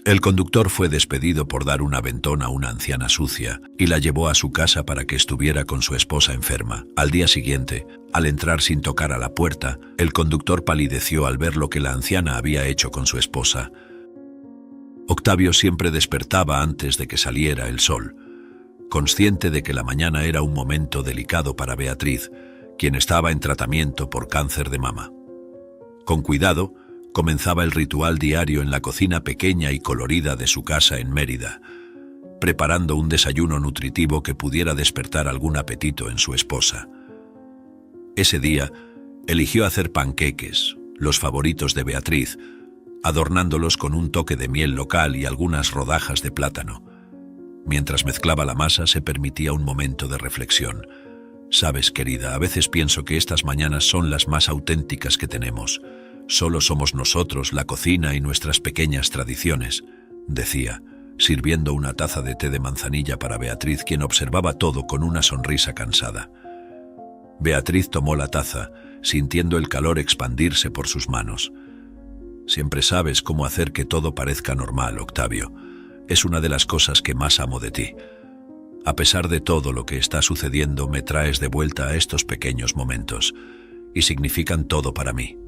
El conductor fue despedido por dar un aventón a una anciana sucia y la llevó a su casa para que estuviera con su esposa enferma. Al día siguiente, al entrar sin tocar a la puerta, el conductor palideció al ver lo que la anciana había hecho con su esposa. Octavio siempre despertaba antes de que saliera el sol, consciente de que la mañana era un momento delicado para Beatriz, quien estaba en tratamiento por cáncer de mama. Con cuidado, comenzaba el ritual diario en la cocina pequeña y colorida de su casa en Mérida, preparando un desayuno nutritivo que pudiera despertar algún apetito en su esposa. Ese día, eligió hacer panqueques, los favoritos de Beatriz, adornándolos con un toque de miel local y algunas rodajas de plátano. Mientras mezclaba la masa, se permitía un momento de reflexión. Sabes, querida, a veces pienso que estas mañanas son las más auténticas que tenemos. Solo somos nosotros, la cocina y nuestras pequeñas tradiciones, decía, sirviendo una taza de té de manzanilla para Beatriz, quien observaba todo con una sonrisa cansada. Beatriz tomó la taza, sintiendo el calor expandirse por sus manos. Siempre sabes cómo hacer que todo parezca normal, Octavio. Es una de las cosas que más amo de ti. A pesar de todo lo que está sucediendo, me traes de vuelta a estos pequeños momentos, y significan todo para mí.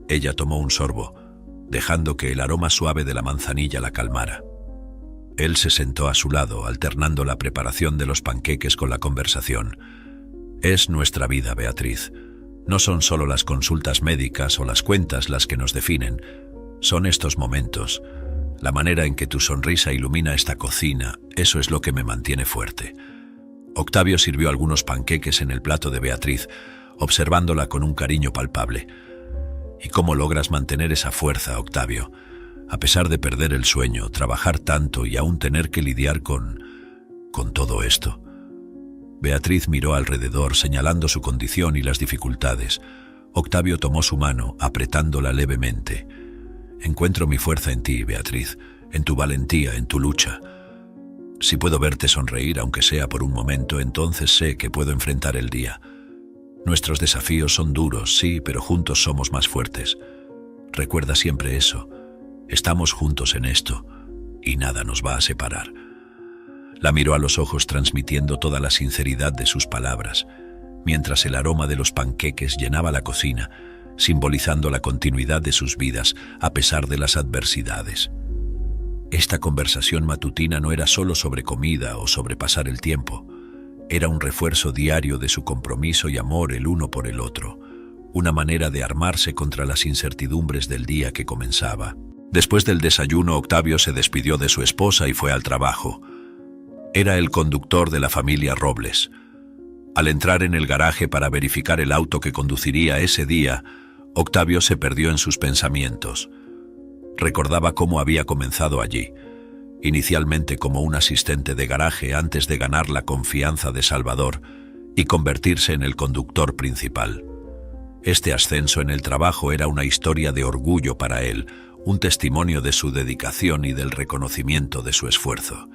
Ella tomó un sorbo, dejando que el aroma suave de la manzanilla la calmara. Él se sentó a su lado, alternando la preparación de los panqueques con la conversación. Es nuestra vida, Beatriz. No son solo las consultas médicas o las cuentas las que nos definen. Son estos momentos. La manera en que tu sonrisa ilumina esta cocina, eso es lo que me mantiene fuerte. Octavio sirvió algunos panqueques en el plato de Beatriz, observándola con un cariño palpable. ¿Y cómo logras mantener esa fuerza, Octavio? A pesar de perder el sueño, trabajar tanto y aún tener que lidiar con todo esto. Beatriz miró alrededor, señalando su condición y las dificultades. Octavio tomó su mano, apretándola levemente. Encuentro mi fuerza en ti, Beatriz, en tu valentía, en tu lucha. Si puedo verte sonreír, aunque sea por un momento, entonces sé que puedo enfrentar el día. Nuestros desafíos son duros, sí, pero juntos somos más fuertes. Recuerda siempre eso. Estamos juntos en esto, y nada nos va a separar. La miró a los ojos, transmitiendo toda la sinceridad de sus palabras, mientras el aroma de los panqueques llenaba la cocina, simbolizando la continuidad de sus vidas a pesar de las adversidades. Esta conversación matutina no era solo sobre comida o sobre pasar el tiempo. Era un refuerzo diario de su compromiso y amor el uno por el otro, una manera de armarse contra las incertidumbres del día que comenzaba. Después del desayuno, Octavio se despidió de su esposa y fue al trabajo. Era el conductor de la familia Robles. Al entrar en el garaje para verificar el auto que conduciría ese día, Octavio se perdió en sus pensamientos. Recordaba cómo había comenzado allí, inicialmente como un asistente de garaje antes de ganar la confianza de Salvador y convertirse en el conductor principal. Este ascenso en el trabajo era una historia de orgullo para él, un testimonio de su dedicación y del reconocimiento de su esfuerzo.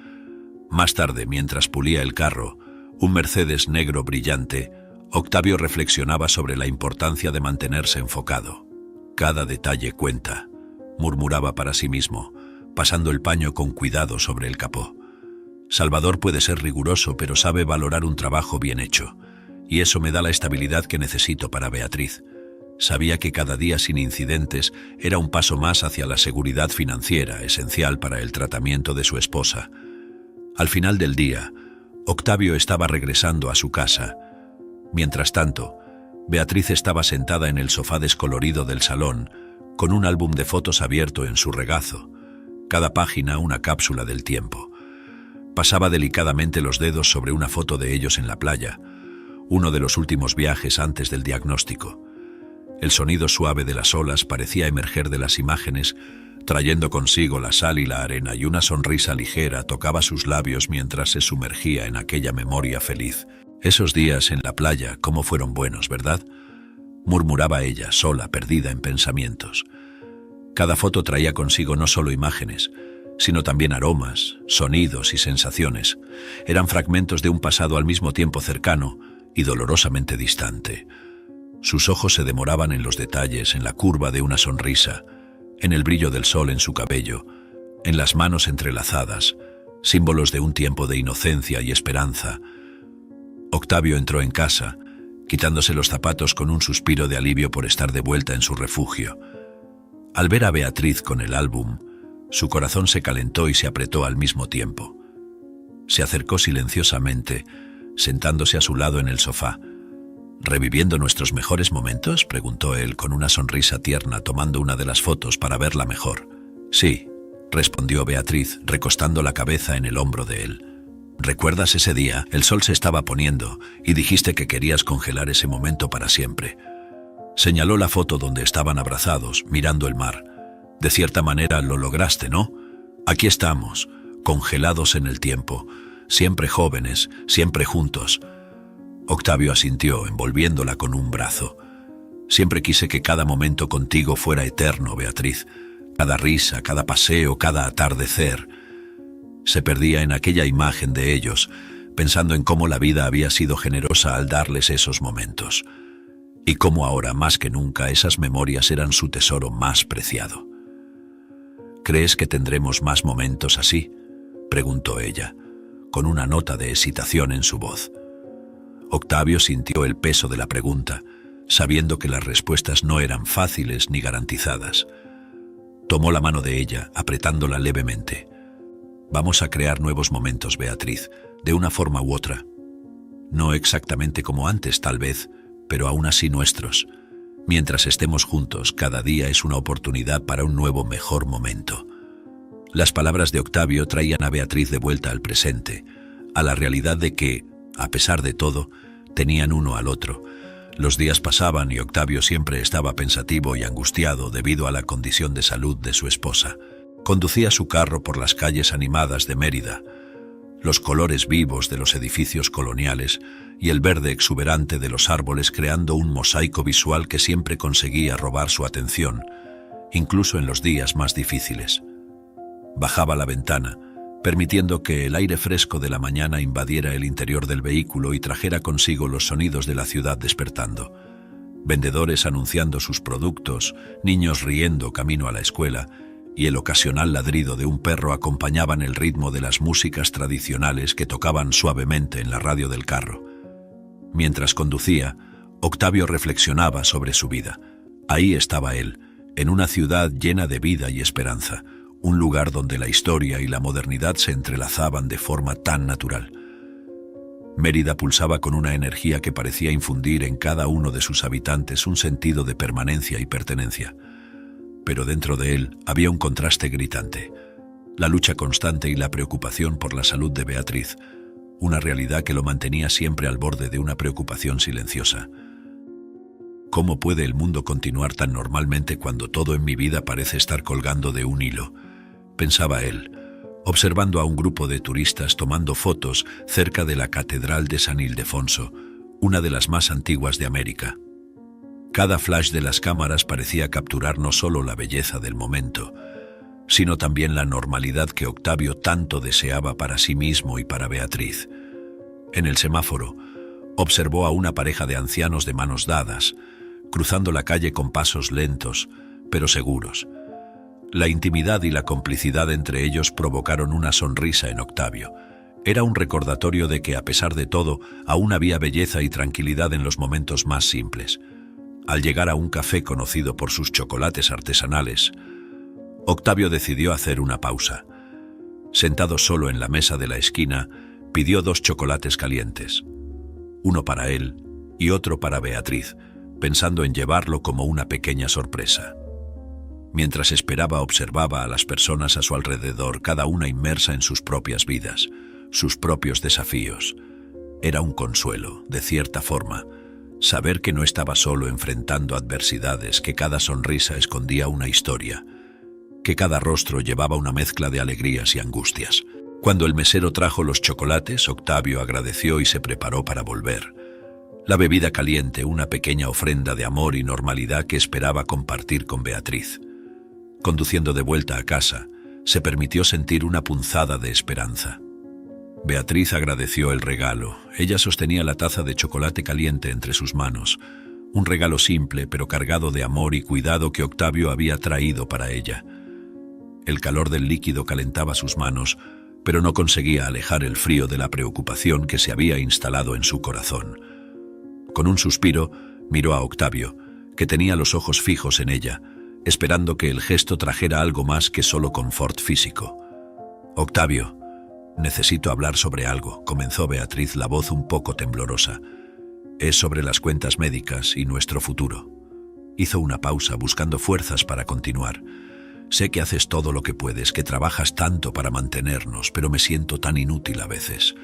Más tarde, mientras pulía el carro, un Mercedes negro brillante, Octavio reflexionaba sobre la importancia de mantenerse enfocado. Cada detalle cuenta, murmuraba para sí mismo, pasando el paño con cuidado sobre el capó. Salvador puede ser riguroso, pero sabe valorar un trabajo bien hecho, y eso me da la estabilidad que necesito para Beatriz. Sabía que cada día sin incidentes era un paso más hacia la seguridad financiera, esencial para el tratamiento de su esposa. Al final del día, Octavio estaba regresando a su casa. Mientras tanto, Beatriz estaba sentada en el sofá descolorido del salón, con un álbum de fotos abierto en su regazo. Cada página una cápsula del tiempo. Pasaba delicadamente los dedos sobre una foto de ellos en la playa, uno de los últimos viajes antes del diagnóstico. El sonido suave de las olas parecía emerger de las imágenes, trayendo consigo la sal y la arena, y una sonrisa ligera tocaba sus labios mientras se sumergía en aquella memoria feliz. Esos días en la playa, cómo fueron buenos, ¿verdad? Murmuraba ella, sola, perdida en pensamientos. Cada foto traía consigo no solo imágenes, sino también aromas, sonidos y sensaciones. Eran fragmentos de un pasado al mismo tiempo cercano y dolorosamente distante. Sus ojos se demoraban en los detalles, en la curva de una sonrisa, en el brillo del sol en su cabello, en las manos entrelazadas, símbolos de un tiempo de inocencia y esperanza. Octavio entró en casa, quitándose los zapatos con un suspiro de alivio por estar de vuelta en su refugio. Al ver a Beatriz con el álbum, su corazón se calentó y se apretó al mismo tiempo. Se acercó silenciosamente, sentándose a su lado en el sofá. ¿Reviviendo nuestros mejores momentos?, preguntó él con una sonrisa tierna, tomando una de las fotos para verla mejor. Sí, respondió Beatriz, recostando la cabeza en el hombro de él. ¿Recuerdas ese día? El sol se estaba poniendo y dijiste que querías congelar ese momento para siempre. Señaló la foto donde estaban abrazados, mirando el mar. De cierta manera lo lograste, ¿no? Aquí estamos, congelados en el tiempo, siempre jóvenes, siempre juntos. Octavio asintió, envolviéndola con un brazo. Siempre quise que cada momento contigo fuera eterno, Beatriz. Cada risa, cada paseo, cada atardecer. Se perdía en aquella imagen de ellos, pensando en cómo la vida había sido generosa al darles esos momentos. Y cómo ahora, más que nunca, esas memorias eran su tesoro más preciado. ¿Crees que tendremos más momentos así?, preguntó ella, con una nota de excitación en su voz. Octavio sintió el peso de la pregunta, sabiendo que las respuestas no eran fáciles ni garantizadas. Tomó la mano de ella, apretándola levemente. Vamos a crear nuevos momentos, Beatriz, de una forma u otra. No exactamente como antes, tal vez, pero aún así nuestros. Mientras estemos juntos, cada día es una oportunidad para un nuevo mejor momento. Las palabras de Octavio traían a Beatriz de vuelta al presente, a la realidad de que, a pesar de todo, tenían uno al otro. Los días pasaban y Octavio siempre estaba pensativo y angustiado debido a la condición de salud de su esposa. Conducía su carro por las calles animadas de Mérida. Los colores vivos de los edificios coloniales y el verde exuberante de los árboles creando un mosaico visual que siempre conseguía robar su atención, incluso en los días más difíciles. Bajaba la ventana, permitiendo que el aire fresco de la mañana invadiera el interior del vehículo y trajera consigo los sonidos de la ciudad despertando. Vendedores anunciando sus productos, niños riendo camino a la escuela, y el ocasional ladrido de un perro acompañaban el ritmo de las músicas tradicionales que tocaban suavemente en la radio del carro. Mientras conducía, Octavio reflexionaba sobre su vida. Ahí estaba él, en una ciudad llena de vida y esperanza, un lugar donde la historia y la modernidad se entrelazaban de forma tan natural. Mérida pulsaba con una energía que parecía infundir en cada uno de sus habitantes un sentido de permanencia y pertenencia. Pero dentro de él había un contraste gritante, la lucha constante y la preocupación por la salud de Beatriz, una realidad que lo mantenía siempre al borde de una preocupación silenciosa. ¿Cómo puede el mundo continuar tan normalmente cuando todo en mi vida parece estar colgando de un hilo?, pensaba él, observando a un grupo de turistas tomando fotos cerca de la Catedral de San Ildefonso, una de las más antiguas de América. Cada flash de las cámaras parecía capturar no solo la belleza del momento, sino también la normalidad que Octavio tanto deseaba para sí mismo y para Beatriz. En el semáforo, observó a una pareja de ancianos de manos dadas, cruzando la calle con pasos lentos, pero seguros. La intimidad y la complicidad entre ellos provocaron una sonrisa en Octavio. Era un recordatorio de que, a pesar de todo, aún había belleza y tranquilidad en los momentos más simples. Al llegar a un café conocido por sus chocolates artesanales, Octavio decidió hacer una pausa. Sentado solo en la mesa de la esquina, pidió 2 chocolates calientes, uno para él y otro para Beatriz, pensando en llevarlo como una pequeña sorpresa. Mientras esperaba, observaba a las personas a su alrededor, cada una inmersa en sus propias vidas, sus propios desafíos. Era un consuelo, de cierta forma, saber que no estaba solo enfrentando adversidades, que cada sonrisa escondía una historia, que cada rostro llevaba una mezcla de alegrías y angustias. Cuando el mesero trajo los chocolates, Octavio agradeció y se preparó para volver. La bebida caliente, una pequeña ofrenda de amor y normalidad que esperaba compartir con Beatriz. Conduciendo de vuelta a casa, se permitió sentir una punzada de esperanza. Beatriz agradeció el regalo. Ella sostenía la taza de chocolate caliente entre sus manos, un regalo simple pero cargado de amor y cuidado que Octavio había traído para ella. El calor del líquido calentaba sus manos, pero no conseguía alejar el frío de la preocupación que se había instalado en su corazón. Con un suspiro, miró a Octavio, que tenía los ojos fijos en ella, esperando que el gesto trajera algo más que solo confort físico. «Octavio, necesito hablar sobre algo», comenzó Beatriz, la voz un poco temblorosa. «Es sobre las cuentas médicas y nuestro futuro». Hizo una pausa, buscando fuerzas para continuar. «Sé que haces todo lo que puedes, que trabajas tanto para mantenernos, pero me siento tan inútil a veces.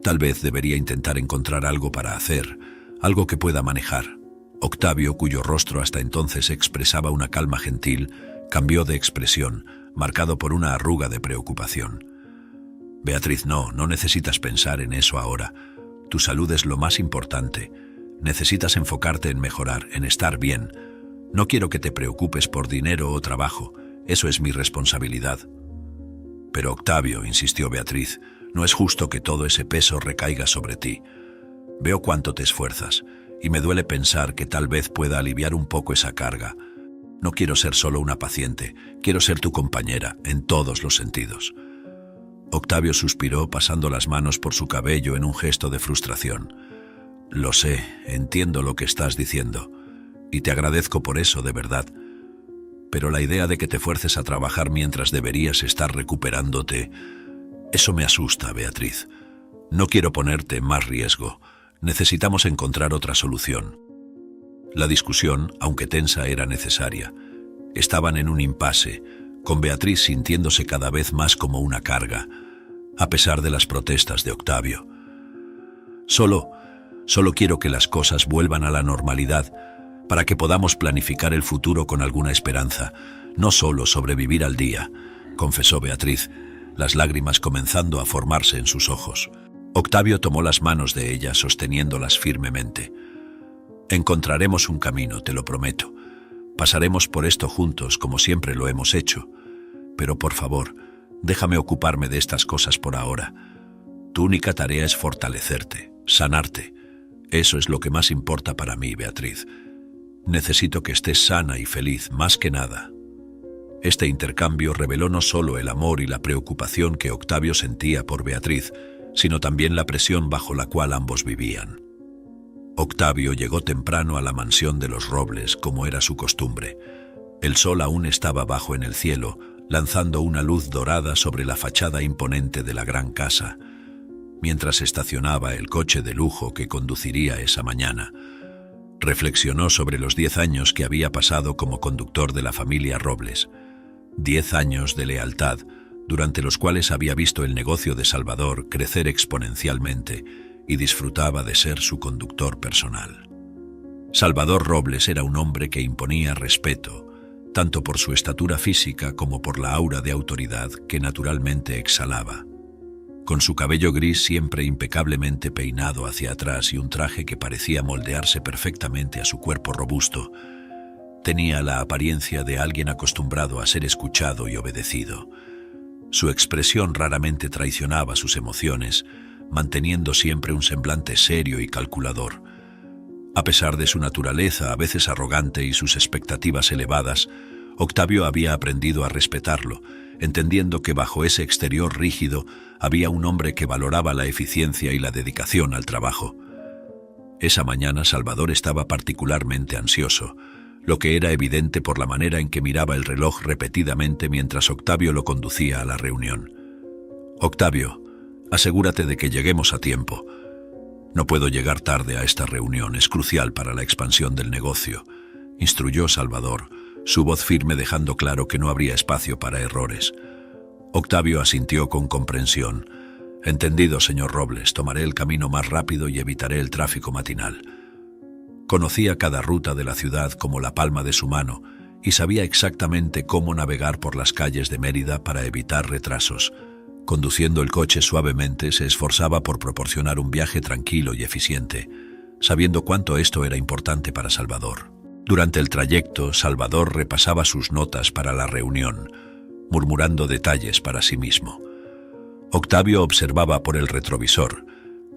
Tal vez debería intentar encontrar algo para hacer, algo que pueda manejar». Octavio, cuyo rostro hasta entonces expresaba una calma gentil, cambió de expresión, marcado por una arruga de preocupación. «Beatriz, no necesitas pensar en eso ahora. Tu salud es lo más importante. Necesitas enfocarte en mejorar, en estar bien. No quiero que te preocupes por dinero o trabajo. Eso es mi responsabilidad». «Pero Octavio», insistió Beatriz, «no es justo que todo ese peso recaiga sobre ti. Veo cuánto te esfuerzas, y me duele pensar que tal vez pueda aliviar un poco esa carga. No quiero ser solo una paciente, quiero ser tu compañera, en todos los sentidos». Octavio suspiró, pasando las manos por su cabello en un gesto de frustración. «Lo sé, entiendo lo que estás diciendo, y te agradezco por eso, de verdad. Pero la idea de que te fuerces a trabajar mientras deberías estar recuperándote, eso me asusta, Beatriz. No quiero ponerte en más riesgo. Necesitamos encontrar otra solución». La discusión, aunque tensa, era necesaria. Estaban en un impasse, con Beatriz sintiéndose cada vez más como una carga, a pesar de las protestas de Octavio. Solo quiero que las cosas vuelvan a la normalidad para que podamos planificar el futuro con alguna esperanza, no solo sobrevivir al día», confesó Beatriz, las lágrimas comenzando a formarse en sus ojos. Octavio tomó las manos de ella, sosteniéndolas firmemente. «Encontraremos un camino, te lo prometo. Pasaremos por esto juntos, como siempre lo hemos hecho. Pero por favor, déjame ocuparme de estas cosas por ahora. Tu única tarea es fortalecerte, sanarte. Eso es lo que más importa para mí, Beatriz. Necesito que estés sana y feliz, más que nada». Este intercambio reveló no solo el amor y la preocupación que Octavio sentía por Beatriz, sino también la presión bajo la cual ambos vivían. Octavio llegó temprano a la mansión de los Robles, como era su costumbre. El sol aún estaba bajo en el cielo, lanzando una luz dorada sobre la fachada imponente de la gran casa. Mientras estacionaba el coche de lujo que conduciría esa mañana, reflexionó sobre los 10 años que había pasado como conductor de la familia Robles. 10 años de lealtad, durante los cuales había visto el negocio de Salvador crecer exponencialmente y disfrutaba de ser su conductor personal. Salvador Robles era un hombre que imponía respeto, tanto por su estatura física como por la aura de autoridad que naturalmente exhalaba. Con su cabello gris siempre impecablemente peinado hacia atrás y un traje que parecía moldearse perfectamente a su cuerpo robusto, tenía la apariencia de alguien acostumbrado a ser escuchado y obedecido. Su expresión raramente traicionaba sus emociones, manteniendo siempre un semblante serio y calculador. A pesar de su naturaleza a veces arrogante y sus expectativas elevadas, Octavio había aprendido a respetarlo, entendiendo que bajo ese exterior rígido había un hombre que valoraba la eficiencia y la dedicación al trabajo. Esa mañana Salvador estaba particularmente ansioso, lo que era evidente por la manera en que miraba el reloj repetidamente mientras Octavio lo conducía a la reunión. «Octavio, asegúrate de que lleguemos a tiempo. No puedo llegar tarde a esta reunión, es crucial para la expansión del negocio», instruyó Salvador, su voz firme dejando claro que no habría espacio para errores. Octavio asintió con comprensión. «Entendido, señor Robles, tomaré el camino más rápido y evitaré el tráfico matinal». Conocía cada ruta de la ciudad como la palma de su mano y sabía exactamente cómo navegar por las calles de Mérida para evitar retrasos. Conduciendo el coche suavemente, se esforzaba por proporcionar un viaje tranquilo y eficiente, sabiendo cuánto esto era importante para Salvador. Durante el trayecto, Salvador repasaba sus notas para la reunión, murmurando detalles para sí mismo. Octavio observaba por el retrovisor,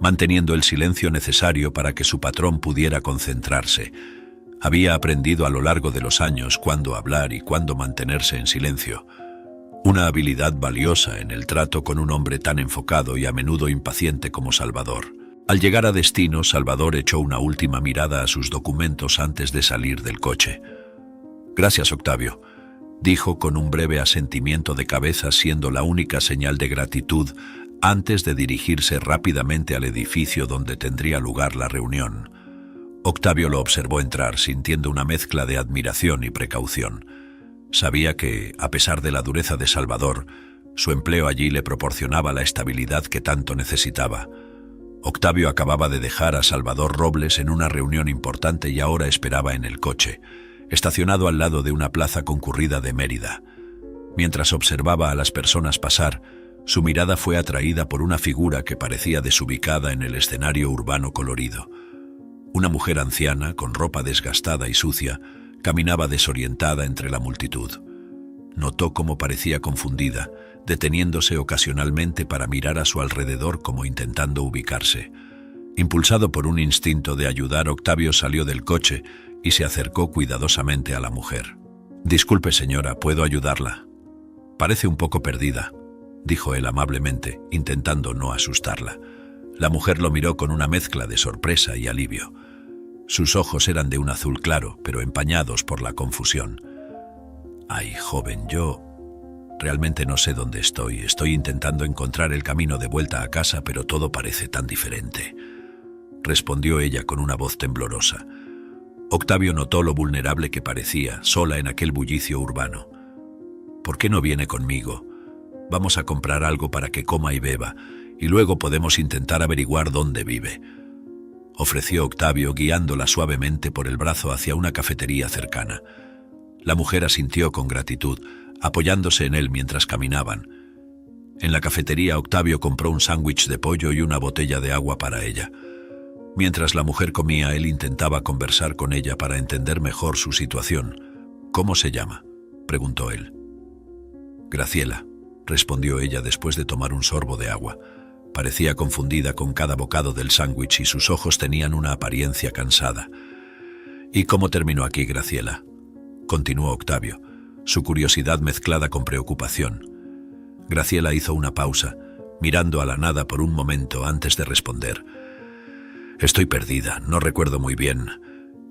manteniendo el silencio necesario para que su patrón pudiera concentrarse. Había aprendido a lo largo de los años cuándo hablar y cuándo mantenerse en silencio. una habilidad valiosa en el trato con un hombre tan enfocado y a menudo impaciente como Salvador. Al llegar a destino, Salvador echó una última mirada a sus documentos antes de salir del coche. «Gracias, Octavio», dijo con un breve asentimiento de cabeza, siendo la única señal de gratitud antes de dirigirse rápidamente al edificio donde tendría lugar la reunión. Octavio lo observó entrar, sintiendo una mezcla de admiración y precaución. Sabía que, a pesar de la dureza de Salvador, su empleo allí le proporcionaba la estabilidad que tanto necesitaba. Octavio acababa de dejar a Salvador Robles en una reunión importante y ahora esperaba en el coche, estacionado al lado de una plaza concurrida de Mérida. Mientras observaba a las personas pasar, su mirada fue atraída por una figura que parecía desubicada en el escenario urbano colorido. Una mujer anciana, con ropa desgastada y sucia, caminaba desorientada entre la multitud. Notó cómo parecía confundida, deteniéndose ocasionalmente para mirar a su alrededor como intentando ubicarse. Impulsado por un instinto de ayudar, Octavio salió del coche y se acercó cuidadosamente a la mujer. «Disculpe, señora, ¿puedo ayudarla?» «Parece un poco perdida», dijo él amablemente, intentando no asustarla. La mujer lo miró con una mezcla de sorpresa y alivio. Sus ojos eran de un azul claro, pero empañados por la confusión. «Ay, joven, yo realmente no sé dónde estoy. Estoy intentando encontrar el camino de vuelta a casa, pero todo parece tan diferente», respondió ella con una voz temblorosa. Octavio notó lo vulnerable que parecía, sola en aquel bullicio urbano. «¿Por qué no viene conmigo? Vamos a comprar algo para que coma y beba, y luego podemos intentar averiguar dónde vive», ofreció Octavio, guiándola suavemente por el brazo hacia una cafetería cercana. La mujer asintió con gratitud, apoyándose en él mientras caminaban. En la cafetería, Octavio compró un sándwich de pollo y una botella de agua para ella. Mientras la mujer comía, él intentaba conversar con ella para entender mejor su situación. «¿Cómo se llama?», preguntó él. «Graciela», respondió ella después de tomar un sorbo de agua. Parecía confundida con cada bocado del sándwich y sus ojos tenían una apariencia cansada. «¿Y cómo terminó aquí, Graciela?», continuó Octavio, su curiosidad mezclada con preocupación. Graciela hizo una pausa, mirando a la nada por un momento antes de responder. «Estoy perdida, no recuerdo muy bien.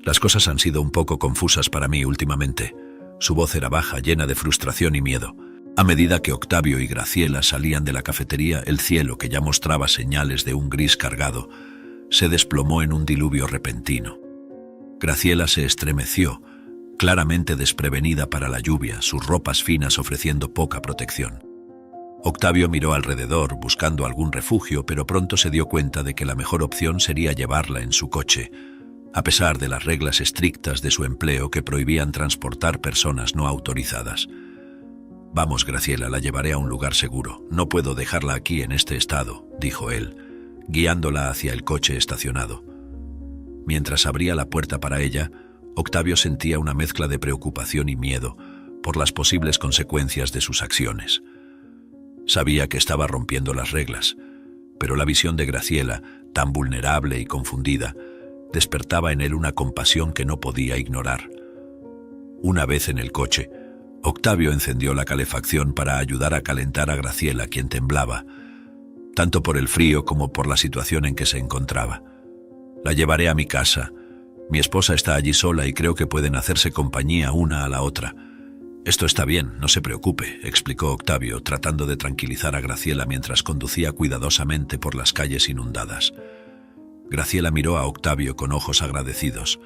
Las cosas han sido un poco confusas para mí últimamente». Su voz era baja, llena de frustración y miedo. A medida que Octavio y Graciela salían de la cafetería, el cielo, que ya mostraba señales de un gris cargado, se desplomó en un diluvio repentino. Graciela se estremeció, claramente desprevenida para la lluvia, sus ropas finas ofreciendo poca protección. Octavio miró alrededor, buscando algún refugio, pero pronto se dio cuenta de que la mejor opción sería llevarla en su coche, a pesar de las reglas estrictas de su empleo que prohibían transportar personas no autorizadas. «Vamos, Graciela, la llevaré a un lugar seguro. No puedo dejarla aquí en este estado», dijo él, guiándola hacia el coche estacionado. Mientras abría la puerta para ella, Octavio sentía una mezcla de preocupación y miedo por las posibles consecuencias de sus acciones. Sabía que estaba rompiendo las reglas, pero la visión de Graciela, tan vulnerable y confundida, despertaba en él una compasión que no podía ignorar. Una vez en el coche, Octavio encendió la calefacción para ayudar a calentar a Graciela, quien temblaba, tanto por el frío como por la situación en que se encontraba. «La llevaré a mi casa. Mi esposa está allí sola y creo que pueden hacerse compañía una a la otra». «Esto está bien, no se preocupe», explicó Octavio, tratando de tranquilizar a Graciela mientras conducía cuidadosamente por las calles inundadas. Graciela miró a Octavio con ojos agradecidos.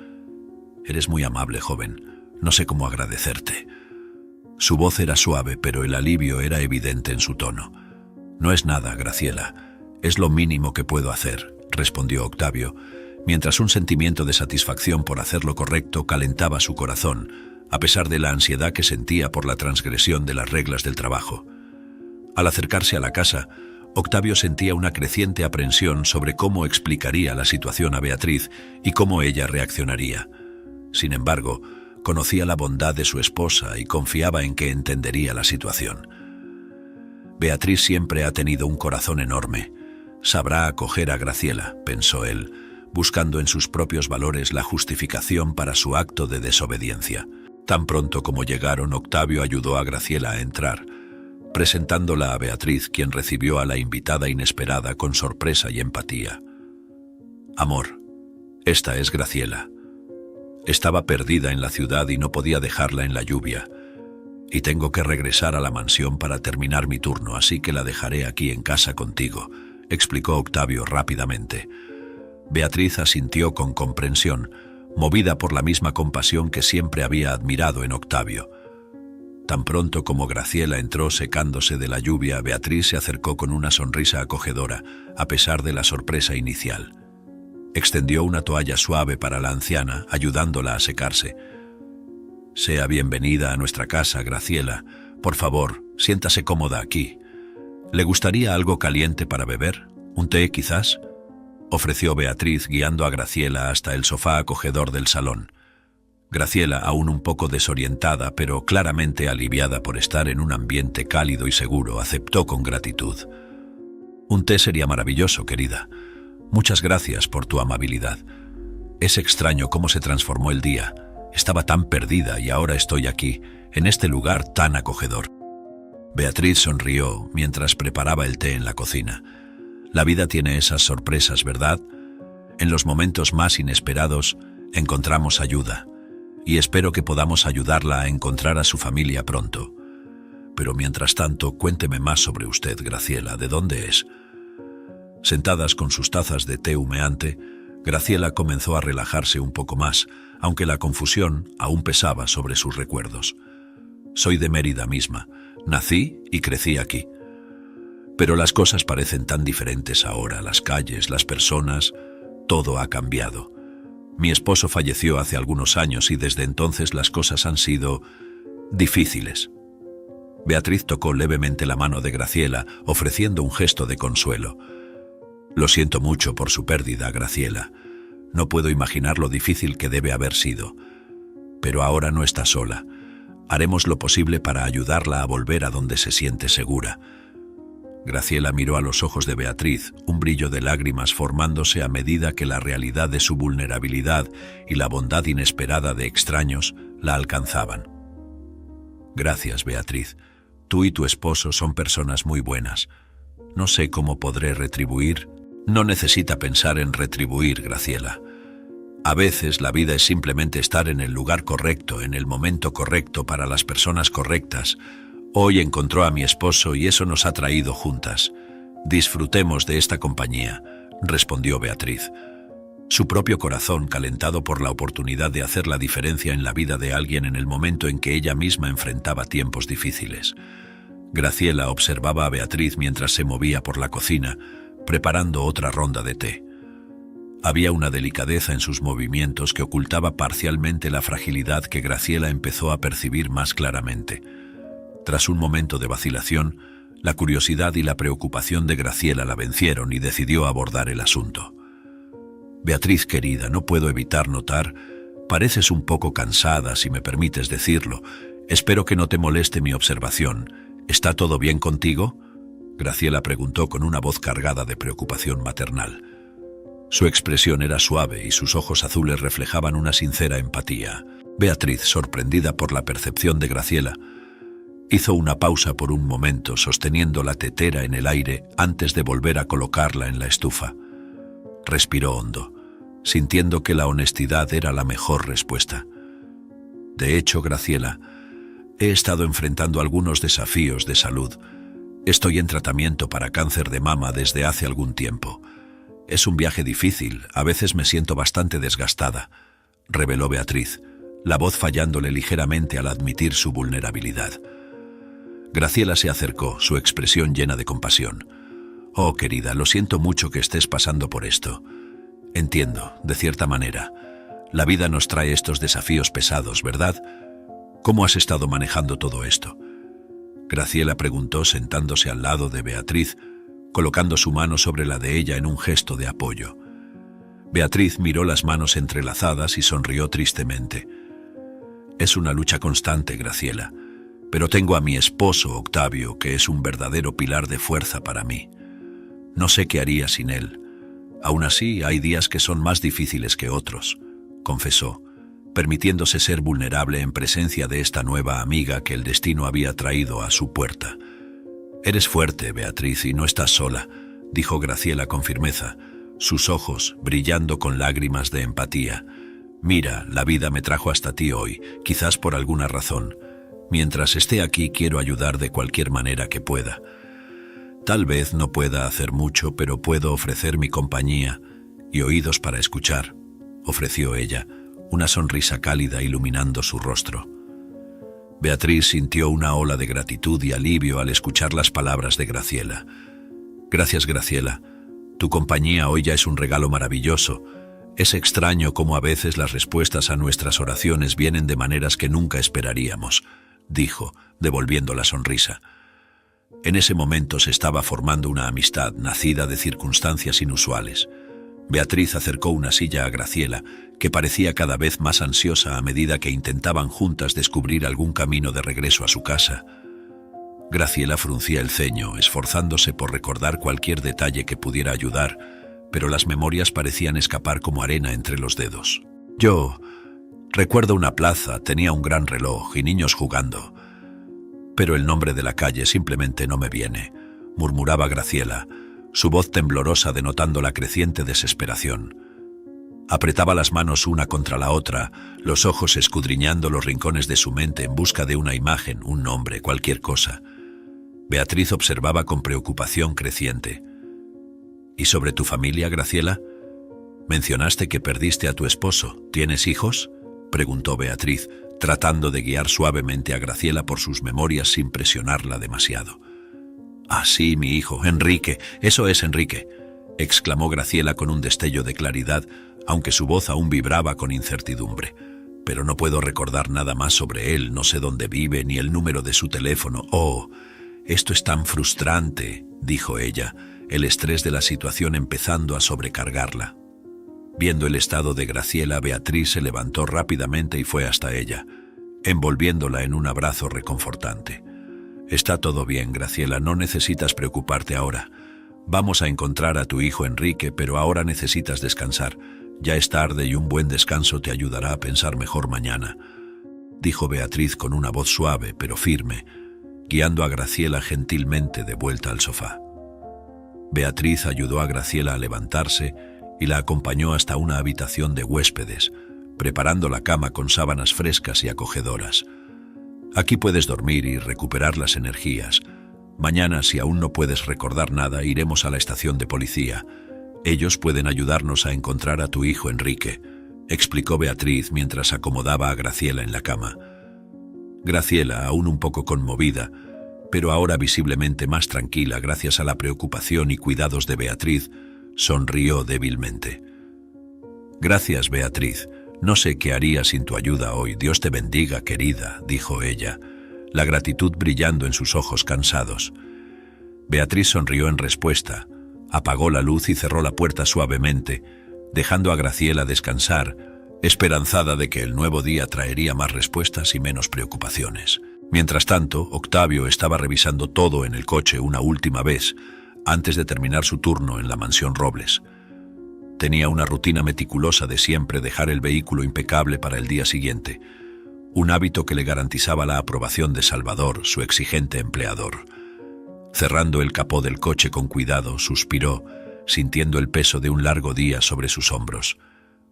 «Eres muy amable, joven. No sé cómo agradecerte». Su voz era suave, pero el alivio era evidente en su tono. «No es nada, Graciela. Es lo mínimo que puedo hacer», respondió Octavio, mientras un sentimiento de satisfacción por hacer lo correcto calentaba su corazón, a pesar de la ansiedad que sentía por la transgresión de las reglas del trabajo. Al acercarse a la casa, Octavio sentía una creciente aprensión sobre cómo explicaría la situación a Beatriz y cómo ella reaccionaría. Sin embargo, conocía la bondad de su esposa y confiaba en que entendería la situación. Beatriz siempre ha tenido un corazón enorme. Sabrá acoger a Graciela, pensó él, buscando en sus propios valores la justificación para su acto de desobediencia. Tan pronto como llegaron, Octavio ayudó a Graciela a entrar. presentándola a Beatriz, quien recibió a la invitada inesperada con sorpresa y empatía. «Amor, esta es Graciela. Estaba perdida en la ciudad y no podía dejarla en la lluvia. Y tengo que regresar a la mansión para terminar mi turno, así que la dejaré aquí en casa contigo», explicó Octavio rápidamente. Beatriz asintió con comprensión, movida por la misma compasión que siempre había admirado en Octavio. Tan pronto como Graciela entró secándose de la lluvia, Beatriz se acercó con una sonrisa acogedora, a pesar de la sorpresa inicial. Extendió una toalla suave para la anciana, ayudándola a secarse. «Sea bienvenida a nuestra casa, Graciela. Por favor, siéntase cómoda aquí. ¿Le gustaría algo caliente para beber? ¿Un té, quizás?», ofreció Beatriz, guiando a Graciela hasta el sofá acogedor del salón. Graciela, aún un poco desorientada, pero claramente aliviada por estar en un ambiente cálido y seguro, aceptó con gratitud. «Un té sería maravilloso, querida. Muchas gracias por tu amabilidad. Es extraño cómo se transformó el día. Estaba tan perdida y ahora estoy aquí, en este lugar tan acogedor». Beatriz sonrió mientras preparaba el té en la cocina. La vida tiene esas sorpresas, ¿verdad? En los momentos más inesperados encontramos ayuda, y espero que podamos ayudarla a encontrar a su familia pronto. Pero mientras tanto, cuénteme más sobre usted, Graciela. ¿De dónde es? Sentadas con sus tazas de té humeante, Graciela comenzó a relajarse un poco más, aunque la confusión aún pesaba sobre sus recuerdos. «Soy de Mérida misma. Nací y crecí aquí. Pero las cosas parecen tan diferentes ahora, las calles, las personas, todo ha cambiado. Mi esposo falleció hace algunos años y desde entonces las cosas han sido difíciles». Beatriz tocó levemente la mano de Graciela, ofreciendo un gesto de consuelo. «Lo siento mucho por su pérdida, Graciela. No puedo imaginar lo difícil que debe haber sido. Pero ahora no está sola. Haremos lo posible para ayudarla a volver a donde se siente segura». Graciela miró a los ojos de Beatriz, un brillo de lágrimas formándose a medida que la realidad de su vulnerabilidad y la bondad inesperada de extraños la alcanzaban. «Gracias, Beatriz. Tú y tu esposo son personas muy buenas. No sé cómo podré retribuir». «No necesita pensar en retribuir, Graciela. A veces la vida es simplemente estar en el lugar correcto, en el momento correcto, para las personas correctas. Hoy encontró a mi esposo y eso nos ha traído juntas. Disfrutemos de esta compañía», respondió Beatriz. Su propio corazón, calentado por la oportunidad de hacer la diferencia en la vida de alguien en el momento en que ella misma enfrentaba tiempos difíciles. Graciela observaba a Beatriz mientras se movía por la cocina, preparando otra ronda de té. Había una delicadeza en sus movimientos que ocultaba parcialmente la fragilidad que Graciela empezó a percibir más claramente. Tras un momento de vacilación, la curiosidad y la preocupación de Graciela la vencieron y decidió abordar el asunto. «Beatriz, querida, no puedo evitar notar, pareces un poco cansada, si me permites decirlo. Espero que no te moleste mi observación. ¿Está todo bien contigo?», Graciela preguntó con una voz cargada de preocupación maternal. Su expresión era suave y sus ojos azules reflejaban una sincera empatía. Beatriz, sorprendida por la percepción de Graciela, hizo una pausa por un momento, sosteniendo la tetera en el aire antes de volver a colocarla en la estufa. Respiró hondo, sintiendo que la honestidad era la mejor respuesta. «De hecho, Graciela, he estado enfrentando algunos desafíos de salud. Estoy en tratamiento para cáncer de mama desde hace algún tiempo. Es un viaje difícil, a veces me siento bastante desgastada», reveló Beatriz, la voz fallándole ligeramente al admitir su vulnerabilidad. Graciela se acercó, su expresión llena de compasión. «Oh, querida, lo siento mucho que estés pasando por esto. Entiendo, de cierta manera. La vida nos trae estos desafíos pesados, ¿verdad? ¿Cómo has estado manejando todo esto?», Graciela preguntó sentándose al lado de Beatriz, colocando su mano sobre la de ella en un gesto de apoyo. Beatriz miró las manos entrelazadas y sonrió tristemente. «Es una lucha constante, Graciela, pero tengo a mi esposo, Octavio, que es un verdadero pilar de fuerza para mí. No sé qué haría sin él. Aún así, hay días que son más difíciles que otros», confesó, permitiéndose ser vulnerable en presencia de esta nueva amiga que el destino había traído a su puerta. Eres fuerte, Beatriz, y no estás sola, dijo Graciela con firmeza, sus ojos brillando con lágrimas de empatía. Mira, la vida me trajo hasta ti hoy, quizás por alguna razón. Mientras esté aquí quiero ayudar de cualquier manera que pueda. Tal vez no pueda hacer mucho, pero puedo ofrecer mi compañía y oídos para escuchar, ofreció ella, una sonrisa cálida iluminando su rostro. Beatriz sintió una ola de gratitud y alivio al escuchar las palabras de Graciela. Gracias, Graciela. Tu compañía hoy ya es un regalo maravilloso. Es extraño cómo a veces las respuestas a nuestras oraciones vienen de maneras que nunca esperaríamos, dijo, devolviendo la sonrisa. En ese momento se estaba formando una amistad nacida de circunstancias inusuales. Beatriz acercó una silla a Graciela, que parecía cada vez más ansiosa a medida que intentaban juntas descubrir algún camino de regreso a su casa. Graciela fruncía el ceño, esforzándose por recordar cualquier detalle que pudiera ayudar, pero las memorias parecían escapar como arena entre los dedos. Yo recuerdo una plaza, tenía un gran reloj y niños jugando. Pero el nombre de la calle simplemente no me viene, murmuraba Graciela, su voz temblorosa denotando la creciente desesperación. Apretaba las manos una contra la otra, los ojos escudriñando los rincones de su mente en busca de una imagen, un nombre, cualquier cosa. Beatriz observaba con preocupación creciente. ¿Y sobre tu familia, Graciela? Mencionaste que perdiste a tu esposo. ¿Tienes hijos?, preguntó Beatriz, tratando de guiar suavemente a Graciela por sus memorias sin presionarla demasiado. «Ah, sí, mi hijo, Enrique, eso es Enrique», exclamó Graciela con un destello de claridad, aunque su voz aún vibraba con incertidumbre. «Pero no puedo recordar nada más sobre él, no sé dónde vive ni el número de su teléfono. Oh, esto es tan frustrante», dijo ella, el estrés de la situación empezando a sobrecargarla. Viendo el estado de Graciela, Beatriz se levantó rápidamente y fue hasta ella, envolviéndola en un abrazo reconfortante. «Está todo bien, Graciela, no necesitas preocuparte ahora. Vamos a encontrar a tu hijo Enrique, pero ahora necesitas descansar. Ya es tarde y un buen descanso te ayudará a pensar mejor mañana», dijo Beatriz con una voz suave pero firme, guiando a Graciela gentilmente de vuelta al sofá. Beatriz ayudó a Graciela a levantarse y la acompañó hasta una habitación de huéspedes, preparando la cama con sábanas frescas y acogedoras. «Aquí puedes dormir y recuperar las energías. Mañana, si aún no puedes recordar nada, iremos a la estación de policía. Ellos pueden ayudarnos a encontrar a tu hijo Enrique», explicó Beatriz mientras acomodaba a Graciela en la cama. Graciela, aún un poco conmovida, pero ahora visiblemente más tranquila gracias a la preocupación y cuidados de Beatriz, sonrió débilmente. «Gracias, Beatriz. No sé qué haría sin tu ayuda hoy. Dios te bendiga, querida», dijo ella, la gratitud brillando en sus ojos cansados. Beatriz sonrió en respuesta, apagó la luz y cerró la puerta suavemente, dejando a Graciela descansar, esperanzada de que el nuevo día traería más respuestas y menos preocupaciones. Mientras tanto, Octavio estaba revisando todo en el coche una última vez, antes de terminar su turno en la mansión Robles. Tenía una rutina meticulosa de siempre dejar el vehículo impecable para el día siguiente, un hábito que le garantizaba la aprobación de Salvador, su exigente empleador. Cerrando el capó del coche con cuidado, suspiró, sintiendo el peso de un largo día sobre sus hombros.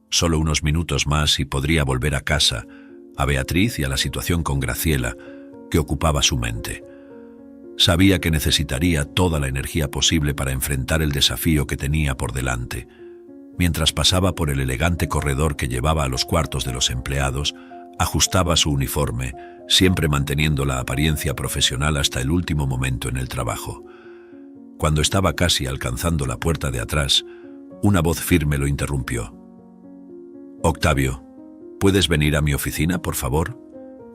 Solo unos minutos más y podría volver a casa, a Beatriz y a la situación con Graciela, que ocupaba su mente. Sabía que necesitaría toda la energía posible para enfrentar el desafío que tenía por delante. Mientras pasaba por el elegante corredor que llevaba a los cuartos de los empleados, ajustaba su uniforme, siempre manteniendo la apariencia profesional hasta el último momento en el trabajo. Cuando estaba casi alcanzando la puerta de atrás, una voz firme lo interrumpió. «Octavio, ¿puedes venir a mi oficina, por favor?»,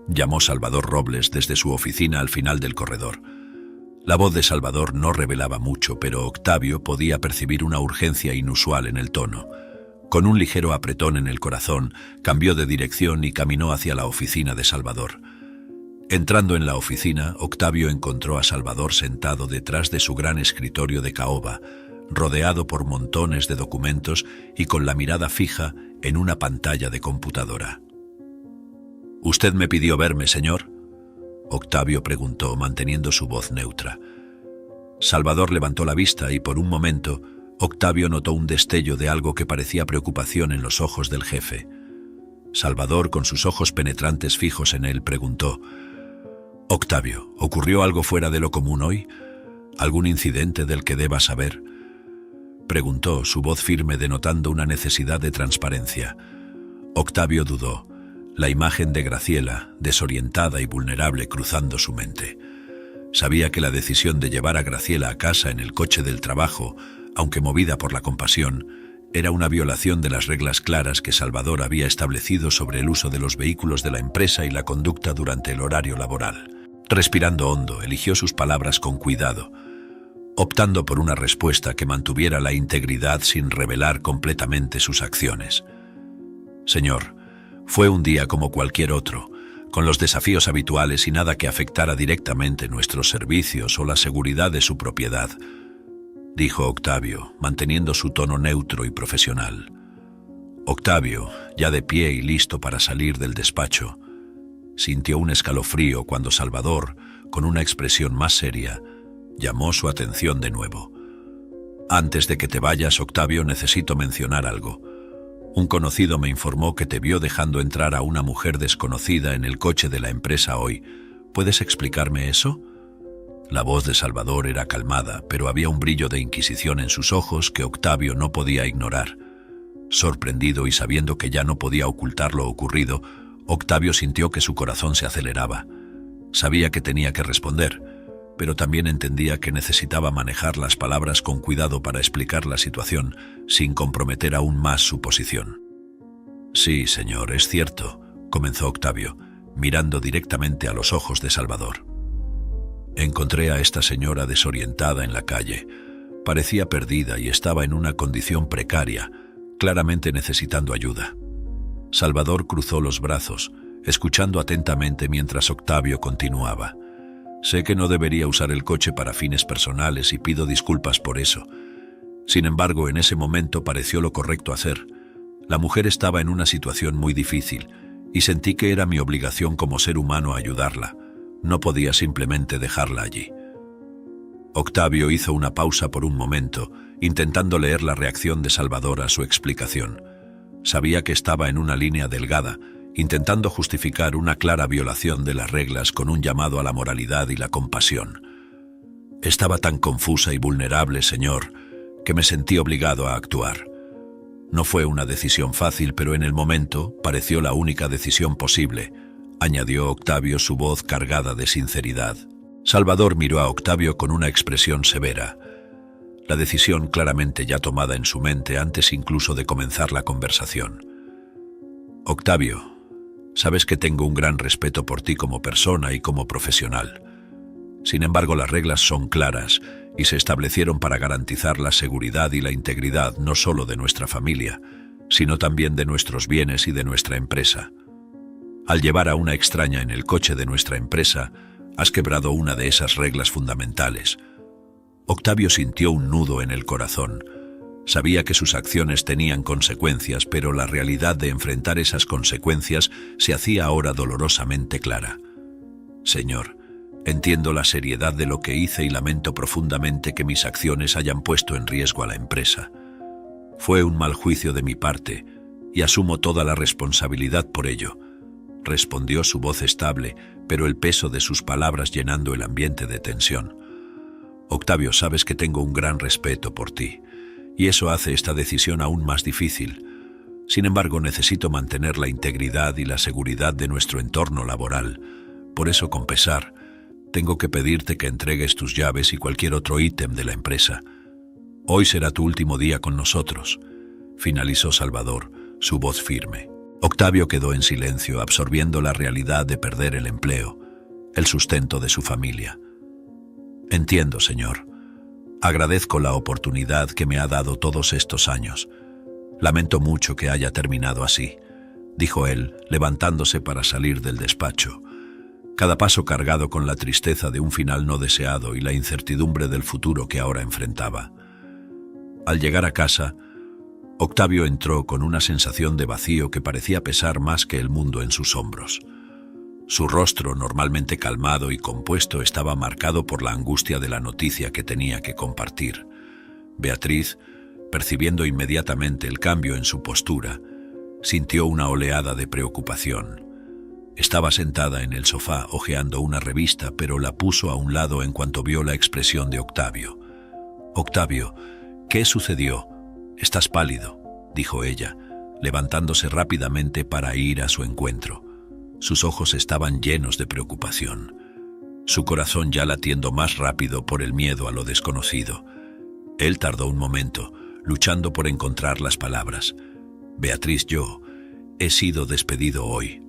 llamó Salvador Robles desde su oficina al final del corredor. La voz de Salvador no revelaba mucho, pero Octavio podía percibir una urgencia inusual en el tono. Con un ligero apretón en el corazón, cambió de dirección y caminó hacia la oficina de Salvador. Entrando en la oficina, Octavio encontró a Salvador sentado detrás de su gran escritorio de caoba, rodeado por montones de documentos y con la mirada fija en una pantalla de computadora. «¿Usted me pidió verme, señor?», Octavio preguntó, manteniendo su voz neutra. Salvador levantó la vista y por un momento Octavio notó un destello de algo que parecía preocupación en los ojos del jefe. Salvador, con sus ojos penetrantes fijos en él, preguntó: «Octavio, ¿ocurrió algo fuera de lo común hoy? ¿Algún incidente del que deba saber?», preguntó, su voz firme denotando una necesidad de transparencia. Octavio dudó, la imagen de Graciela, desorientada y vulnerable, cruzando su mente. Sabía que la decisión de llevar a Graciela a casa en el coche del trabajo, aunque movida por la compasión, era una violación de las reglas claras que Salvador había establecido sobre el uso de los vehículos de la empresa y la conducta durante el horario laboral. Respirando hondo, eligió sus palabras con cuidado, optando por una respuesta que mantuviera la integridad sin revelar completamente sus acciones. «Señor, fue un día como cualquier otro, con los desafíos habituales y nada que afectara directamente nuestros servicios o la seguridad de su propiedad», dijo Octavio, manteniendo su tono neutro y profesional. Octavio, ya de pie y listo para salir del despacho, sintió un escalofrío cuando Salvador, con una expresión más seria, llamó su atención de nuevo. «Antes de que te vayas, Octavio, necesito mencionar algo. Un conocido me informó que te vio dejando entrar a una mujer desconocida en el coche de la empresa hoy. ¿Puedes explicarme eso?». La voz de Salvador era calmada, pero había un brillo de inquisición en sus ojos que Octavio no podía ignorar. Sorprendido y sabiendo que ya no podía ocultar lo ocurrido, Octavio sintió que su corazón se aceleraba. Sabía que tenía que responder, pero también entendía que necesitaba manejar las palabras con cuidado para explicar la situación, sin comprometer aún más su posición. «Sí, señor, es cierto», comenzó Octavio, mirando directamente a los ojos de Salvador. «Encontré a esta señora desorientada en la calle. Parecía perdida y estaba en una condición precaria, claramente necesitando ayuda». Salvador cruzó los brazos, escuchando atentamente mientras Octavio continuaba. «Sé que no debería usar el coche para fines personales y pido disculpas por eso. Sin embargo, en ese momento pareció lo correcto hacer. La mujer estaba en una situación muy difícil y sentí que era mi obligación como ser humano ayudarla. No podía simplemente dejarla allí». Octavio hizo una pausa por un momento, intentando leer la reacción de Salvador a su explicación. Sabía que estaba en una línea delgada, intentando justificar una clara violación de las reglas con un llamado a la moralidad y la compasión. «Estaba tan confusa y vulnerable, señor, que me sentí obligado a actuar. No fue una decisión fácil, pero en el momento pareció la única decisión posible», añadió Octavio, su voz cargada de sinceridad. Salvador miró a Octavio con una expresión severa. La decisión claramente ya tomada en su mente antes incluso de comenzar la conversación. «Octavio, sabes que tengo un gran respeto por ti como persona y como profesional. Sin embargo, las reglas son claras y se establecieron para garantizar la seguridad y la integridad no solo de nuestra familia, sino también de nuestros bienes y de nuestra empresa. Al llevar a una extraña en el coche de nuestra empresa, has quebrado una de esas reglas fundamentales». Octavio sintió un nudo en el corazón. Sabía que sus acciones tenían consecuencias, pero la realidad de enfrentar esas consecuencias se hacía ahora dolorosamente clara. «Señor, entiendo la seriedad de lo que hice y lamento profundamente que mis acciones hayan puesto en riesgo a la empresa. Fue un mal juicio de mi parte y asumo toda la responsabilidad por ello», respondió su voz estable, pero el peso de sus palabras llenando el ambiente de tensión. «Octavio, sabes que tengo un gran respeto por ti, y eso hace esta decisión aún más difícil. Sin embargo, necesito mantener la integridad y la seguridad de nuestro entorno laboral. Por eso, con pesar, tengo que pedirte que entregues tus llaves y cualquier otro ítem de la empresa. Hoy será tu último día con nosotros», finalizó Salvador, su voz firme. Octavio quedó en silencio, absorbiendo la realidad de perder el empleo, el sustento de su familia. «Entiendo, señor. Agradezco la oportunidad que me ha dado todos estos años. Lamento mucho que haya terminado así», dijo él, levantándose para salir del despacho. Cada paso cargado con la tristeza de un final no deseado y la incertidumbre del futuro que ahora enfrentaba. Al llegar a casa, Octavio entró con una sensación de vacío que parecía pesar más que el mundo en sus hombros. Su rostro, normalmente calmado y compuesto, estaba marcado por la angustia de la noticia que tenía que compartir. Beatriz, percibiendo inmediatamente el cambio en su postura, sintió una oleada de preocupación. Estaba sentada en el sofá hojeando una revista, pero la puso a un lado en cuanto vio la expresión de Octavio. «Octavio, ¿qué sucedió? Estás pálido», dijo ella, levantándose rápidamente para ir a su encuentro. Sus ojos estaban llenos de preocupación, su corazón ya latiendo más rápido por el miedo a lo desconocido. Él tardó un momento, luchando por encontrar las palabras. «Beatriz, yo he sido despedido hoy»,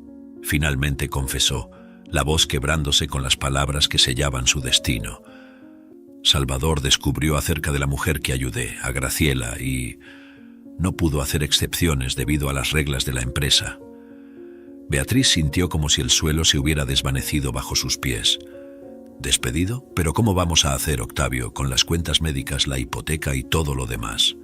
finalmente confesó, la voz quebrándose con las palabras que sellaban su destino. Salvador descubrió acerca de la mujer que ayudé, a Graciela, y no pudo hacer excepciones debido a las reglas de la empresa. Beatriz sintió como si el suelo se hubiera desvanecido bajo sus pies. ¿Despedido? ¿Pero cómo vamos a hacer, Octavio, con las cuentas médicas, la hipoteca y todo lo demás?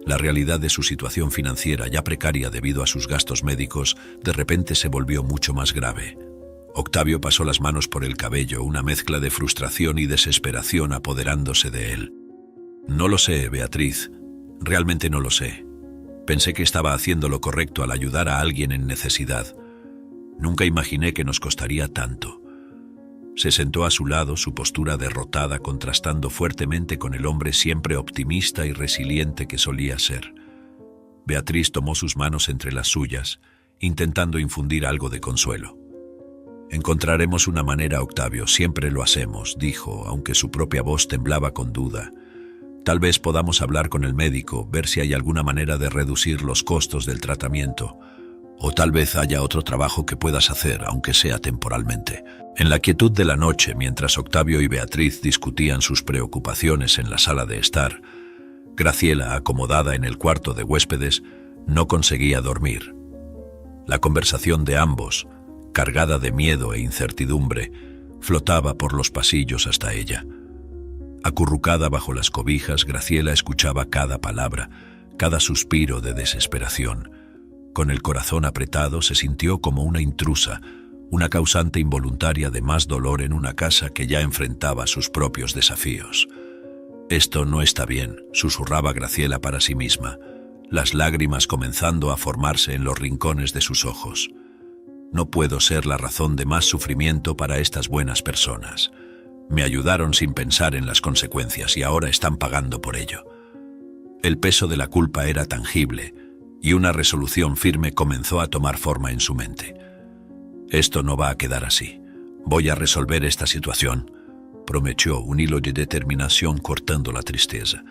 La realidad de su situación financiera, ya precaria debido a sus gastos médicos, de repente se volvió mucho más grave. Octavio pasó las manos por el cabello, una mezcla de frustración y desesperación apoderándose de él. «No lo sé, Beatriz. Realmente no lo sé. Pensé que estaba haciendo lo correcto al ayudar a alguien en necesidad. Nunca imaginé que nos costaría tanto». Se sentó a su lado, su postura derrotada contrastando fuertemente con el hombre siempre optimista y resiliente que solía ser. Beatriz tomó sus manos entre las suyas, intentando infundir algo de consuelo. «Encontraremos una manera, Octavio, siempre lo hacemos», dijo, aunque su propia voz temblaba con duda. «Tal vez podamos hablar con el médico, ver si hay alguna manera de reducir los costos del tratamiento. O tal vez haya otro trabajo que puedas hacer, aunque sea temporalmente». En la quietud de la noche, mientras Octavio y Beatriz discutían sus preocupaciones en la sala de estar, Graciela, acomodada en el cuarto de huéspedes, no conseguía dormir. La conversación de ambos, cargada de miedo e incertidumbre, flotaba por los pasillos hasta ella. Acurrucada bajo las cobijas, Graciela escuchaba cada palabra, cada suspiro de desesperación. Con el corazón apretado se sintió como una intrusa, una causante involuntaria de más dolor en una casa que ya enfrentaba sus propios desafíos. «Esto no está bien», susurraba Graciela para sí misma, las lágrimas comenzando a formarse en los rincones de sus ojos. «No puedo ser la razón de más sufrimiento para estas buenas personas. Me ayudaron sin pensar en las consecuencias y ahora están pagando por ello». El peso de la culpa era tangible y una resolución firme comenzó a tomar forma en su mente. «Esto no va a quedar así. Voy a resolver esta situación», prometió, un hilo de determinación cortando la tristeza.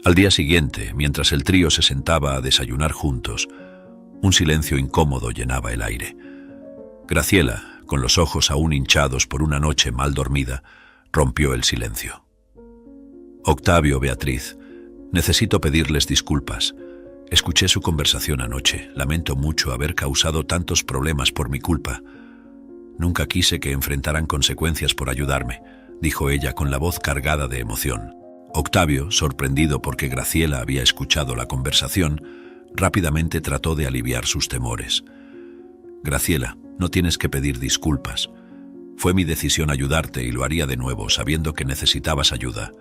Al día siguiente, mientras el trío se sentaba a desayunar juntos, un silencio incómodo llenaba el aire. Graciela, con los ojos aún hinchados por una noche mal dormida, rompió el silencio. «Octavio, Beatriz, necesito pedirles disculpas. Escuché su conversación anoche. Lamento mucho haber causado tantos problemas por mi culpa. Nunca quise que enfrentaran consecuencias por ayudarme», dijo ella con la voz cargada de emoción. Octavio, sorprendido porque Graciela había escuchado la conversación, rápidamente trató de aliviar sus temores. «Graciela, no tienes que pedir disculpas. Fue mi decisión ayudarte y lo haría de nuevo, sabiendo que necesitabas ayuda.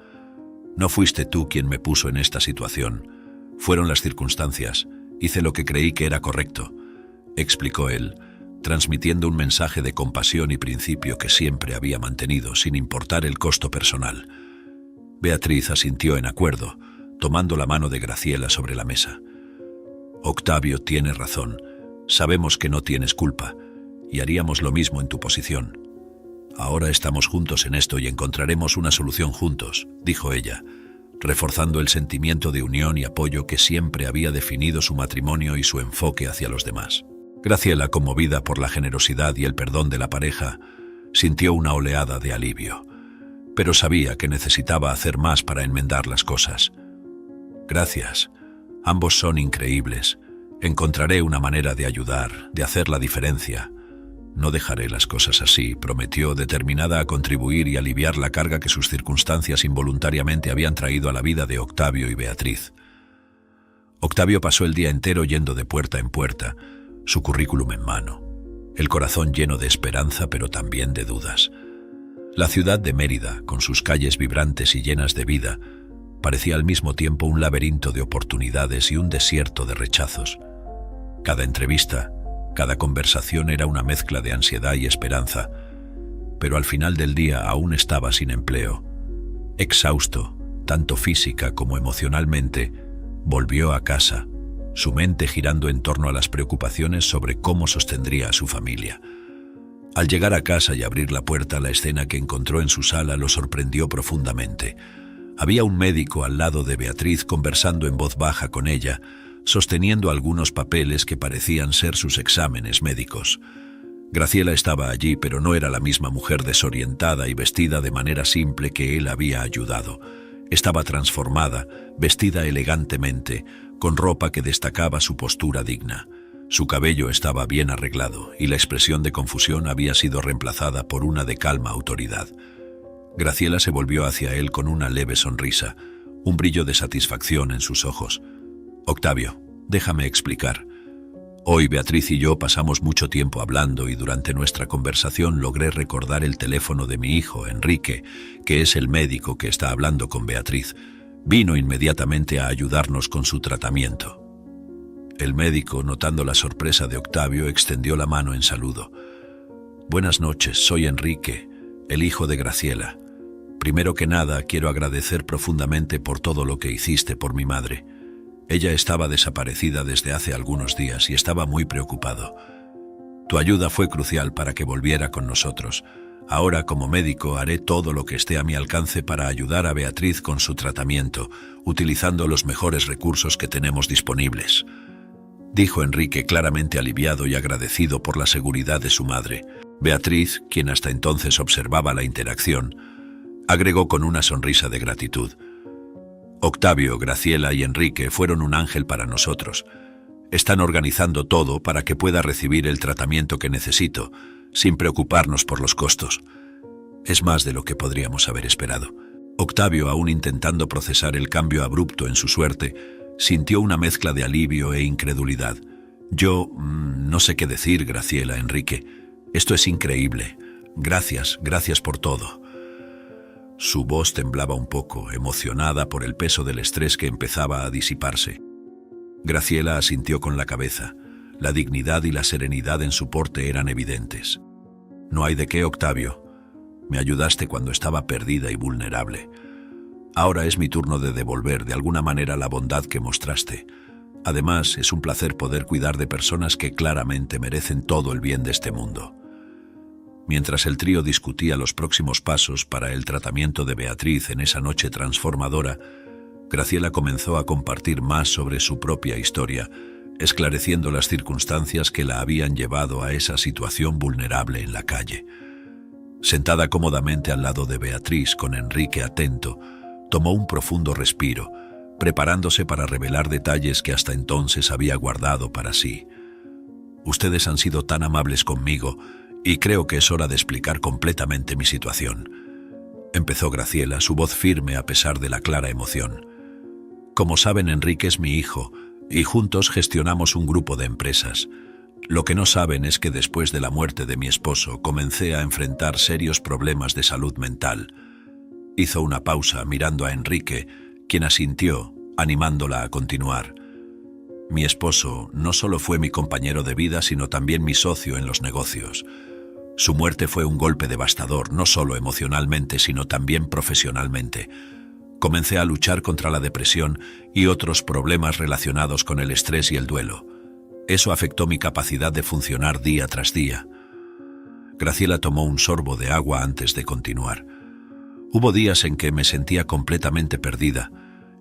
No fuiste tú quien me puso en esta situación. Fueron las circunstancias. Hice lo que creí que era correcto», explicó él, transmitiendo un mensaje de compasión y principio que siempre había mantenido, sin importar el costo personal. Beatriz asintió en acuerdo, tomando la mano de Graciela sobre la mesa. «Octavio tiene razón. Sabemos que no tienes culpa, y haríamos lo mismo en tu posición. Ahora estamos juntos en esto y encontraremos una solución juntos», dijo ella, reforzando el sentimiento de unión y apoyo que siempre había definido su matrimonio y su enfoque hacia los demás. Graciela, conmovida por la generosidad y el perdón de la pareja, sintió una oleada de alivio, pero sabía que necesitaba hacer más para enmendar las cosas. «Gracias. Ambos son increíbles. Encontraré una manera de ayudar, de hacer la diferencia. No dejaré las cosas así», prometió, determinada a contribuir y aliviar la carga que sus circunstancias involuntariamente habían traído a la vida de Octavio y Beatriz. Octavio pasó el día entero yendo de puerta en puerta, su currículum en mano. el corazón lleno de esperanza pero también de dudas. La ciudad de Mérida, con sus calles vibrantes y llenas de vida, parecía al mismo tiempo un laberinto de oportunidades y un desierto de rechazos. Cada entrevista, cada conversación era una mezcla de ansiedad y esperanza, pero al final del día aún estaba sin empleo. Exhausto, tanto física como emocionalmente, volvió a casa, su mente girando en torno a las preocupaciones sobre cómo sostendría a su familia. Al llegar a casa y abrir la puerta, la escena que encontró en su sala lo sorprendió profundamente. Había un médico al lado de Beatriz conversando en voz baja con ella, sosteniendo algunos papeles que parecían ser sus exámenes médicos. Graciela estaba allí, pero no era la misma mujer desorientada y vestida de manera simple que él había ayudado. Estaba transformada, vestida elegantemente, con ropa que destacaba su postura digna. Su cabello estaba bien arreglado y la expresión de confusión había sido reemplazada por una de calma autoridad. Graciela se volvió hacia él con una leve sonrisa, un brillo de satisfacción en sus ojos. «Octavio, déjame explicar. Hoy Beatriz y yo pasamos mucho tiempo hablando y durante nuestra conversación logré recordar el teléfono de mi hijo, Enrique, que es el médico que está hablando con Beatriz. Vino inmediatamente a ayudarnos con su tratamiento». El médico, notando la sorpresa de Octavio, extendió la mano en saludo. «Buenas noches, soy Enrique, el hijo de Graciela. Primero que nada, quiero agradecer profundamente por todo lo que hiciste por mi madre. Ella estaba desaparecida desde hace algunos días y estaba muy preocupado. Tu ayuda fue crucial para que volviera con nosotros. Ahora, como médico, haré todo lo que esté a mi alcance para ayudar a Beatriz con su tratamiento, utilizando los mejores recursos que tenemos disponibles», dijo Enrique, claramente aliviado y agradecido por la seguridad de su madre. Beatriz, quien hasta entonces observaba la interacción, agregó con una sonrisa de gratitud: «Octavio, Graciela y Enrique fueron un ángel para nosotros. Están organizando todo para que pueda recibir el tratamiento que necesito, sin preocuparnos por los costos. Es más de lo que podríamos haber esperado». Octavio, aún intentando procesar el cambio abrupto en su suerte, sintió una mezcla de alivio e incredulidad. «Yo no sé qué decir, Graciela, Enrique. Esto es increíble. Gracias por todo». Su voz temblaba un poco, emocionada por el peso del estrés que empezaba a disiparse. Graciela asintió con la cabeza. La dignidad y la serenidad en su porte eran evidentes. «No hay de qué, Octavio. Me ayudaste cuando estaba perdida y vulnerable. Ahora es mi turno de devolver de alguna manera la bondad que mostraste. Además, es un placer poder cuidar de personas que claramente merecen todo el bien de este mundo». Mientras el trío discutía los próximos pasos para el tratamiento de Beatriz en esa noche transformadora, Graciela comenzó a compartir más sobre su propia historia, esclareciendo las circunstancias que la habían llevado a esa situación vulnerable en la calle. Sentada cómodamente al lado de Beatriz, con Enrique atento, tomó un profundo respiro, preparándose para revelar detalles que hasta entonces había guardado para sí. «Ustedes han sido tan amables conmigo y creo que es hora de explicar completamente mi situación», empezó Graciela, su voz firme a pesar de la clara emoción. «Como saben, Enrique es mi hijo y juntos gestionamos un grupo de empresas. Lo que no saben es que después de la muerte de mi esposo comencé a enfrentar serios problemas de salud mental». Hizo una pausa mirando a Enrique, quien asintió, animándola a continuar. «Mi esposo no solo fue mi compañero de vida, sino también mi socio en los negocios. Su muerte fue un golpe devastador, no solo emocionalmente, sino también profesionalmente. Comencé a luchar contra la depresión y otros problemas relacionados con el estrés y el duelo. Eso afectó mi capacidad de funcionar día tras día». Graciela tomó un sorbo de agua antes de continuar. «Hubo días en que me sentía completamente perdida,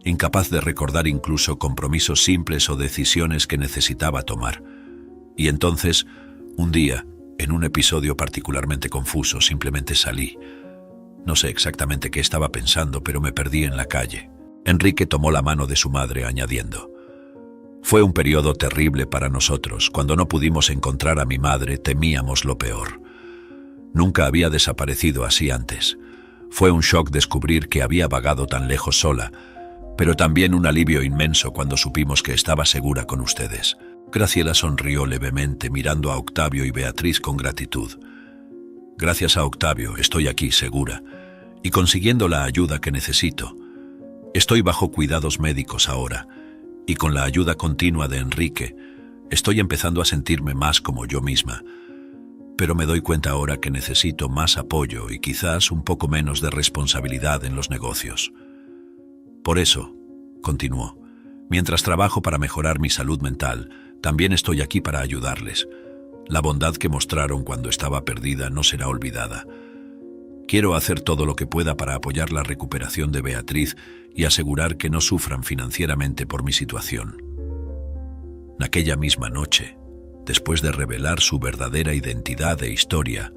incapaz de recordar incluso compromisos simples o decisiones que necesitaba tomar. Y entonces, un día, en un episodio particularmente confuso, simplemente salí. No sé exactamente qué estaba pensando, pero me perdí en la calle». Enrique tomó la mano de su madre, añadiendo: «Fue un periodo terrible para nosotros. Cuando no pudimos encontrar a mi madre, temíamos lo peor. Nunca había desaparecido así antes. Fue un shock descubrir que había vagado tan lejos sola, pero también un alivio inmenso cuando supimos que estaba segura con ustedes». Graciela sonrió levemente mirando a Octavio y Beatriz con gratitud. Gracias a Octavio estoy aquí segura y consiguiendo la ayuda que necesito. Estoy bajo cuidados médicos ahora y con la ayuda continua de Enrique estoy empezando a sentirme más como yo misma. Pero me doy cuenta ahora que necesito más apoyo y quizás un poco menos de responsabilidad en los negocios. Por eso, continuó, mientras trabajo para mejorar mi salud mental, también estoy aquí para ayudarles. La bondad que mostraron cuando estaba perdida no será olvidada. Quiero hacer todo lo que pueda para apoyar la recuperación de Beatriz y asegurar que no sufran financieramente por mi situación. Aquella misma noche, después de revelar su verdadera identidad e historia,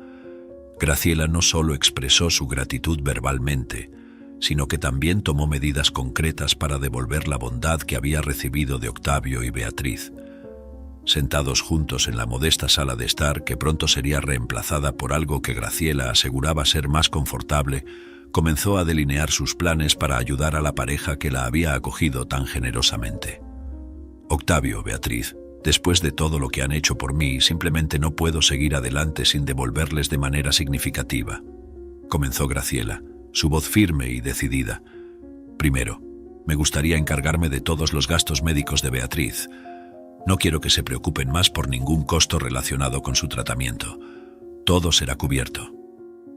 Graciela no solo expresó su gratitud verbalmente, sino que también tomó medidas concretas para devolver la bondad que había recibido de Octavio y Beatriz. Sentados juntos en la modesta sala de estar, que pronto sería reemplazada por algo que Graciela aseguraba ser más confortable, comenzó a delinear sus planes para ayudar a la pareja que la había acogido tan generosamente. Octavio, Beatriz, después de todo lo que han hecho por mí, simplemente no puedo seguir adelante sin devolverles de manera significativa. Comenzó Graciela, su voz firme y decidida. Primero, me gustaría encargarme de todos los gastos médicos de Beatriz. No quiero que se preocupen más por ningún costo relacionado con su tratamiento. Todo será cubierto.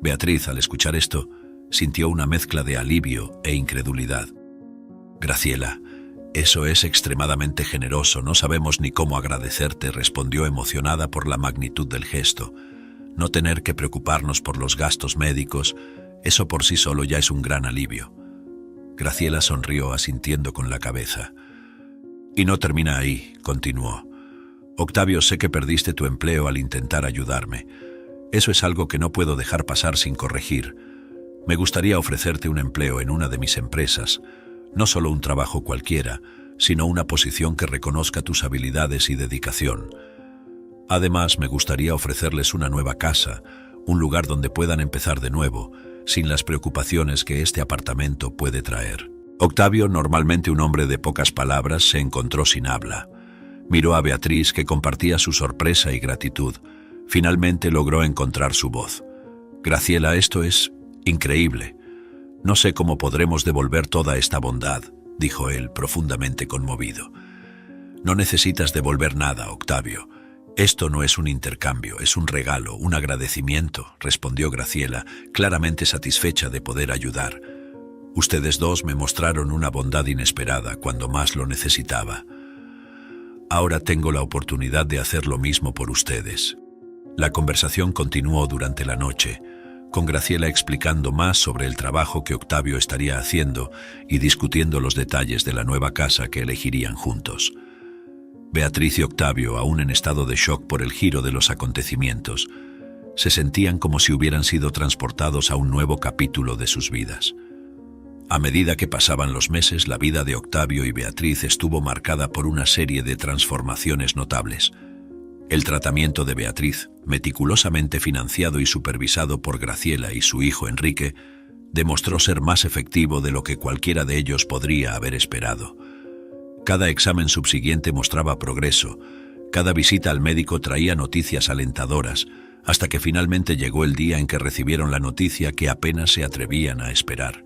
Beatriz, al escuchar esto, sintió una mezcla de alivio e incredulidad. Graciela, eso es extremadamente generoso, no sabemos ni cómo agradecerte, respondió emocionada por la magnitud del gesto. No tener que preocuparnos por los gastos médicos, eso por sí solo ya es un gran alivio. Graciela sonrió asintiendo con la cabeza. Y no termina ahí, continuó. Octavio, sé que perdiste tu empleo al intentar ayudarme. Eso es algo que no puedo dejar pasar sin corregir. Me gustaría ofrecerte un empleo en una de mis empresas, no solo un trabajo cualquiera, sino una posición que reconozca tus habilidades y dedicación. Además, me gustaría ofrecerles una nueva casa, un lugar donde puedan empezar de nuevo, sin las preocupaciones que este apartamento puede traer. Octavio, normalmente un hombre de pocas palabras, se encontró sin habla. Miró a Beatriz, que compartía su sorpresa y gratitud. Finalmente logró encontrar su voz. Graciela, esto es increíble. No sé cómo podremos devolver toda esta bondad, dijo él, profundamente conmovido. No necesitas devolver nada, Octavio. Esto no es un intercambio, es un regalo, un agradecimiento, respondió Graciela, claramente satisfecha de poder ayudar. Ustedes dos me mostraron una bondad inesperada cuando más lo necesitaba. Ahora tengo la oportunidad de hacer lo mismo por ustedes. La conversación continuó durante la noche, con Graciela explicando más sobre el trabajo que Octavio estaría haciendo y discutiendo los detalles de la nueva casa que elegirían juntos. Beatriz y Octavio, aún en estado de shock por el giro de los acontecimientos, se sentían como si hubieran sido transportados a un nuevo capítulo de sus vidas. A medida que pasaban los meses, la vida de Octavio y Beatriz estuvo marcada por una serie de transformaciones notables. El tratamiento de Beatriz, meticulosamente financiado y supervisado por Graciela y su hijo Enrique, demostró ser más efectivo de lo que cualquiera de ellos podría haber esperado. Cada examen subsiguiente mostraba progreso, cada visita al médico traía noticias alentadoras, hasta que finalmente llegó el día en que recibieron la noticia que apenas se atrevían a esperar.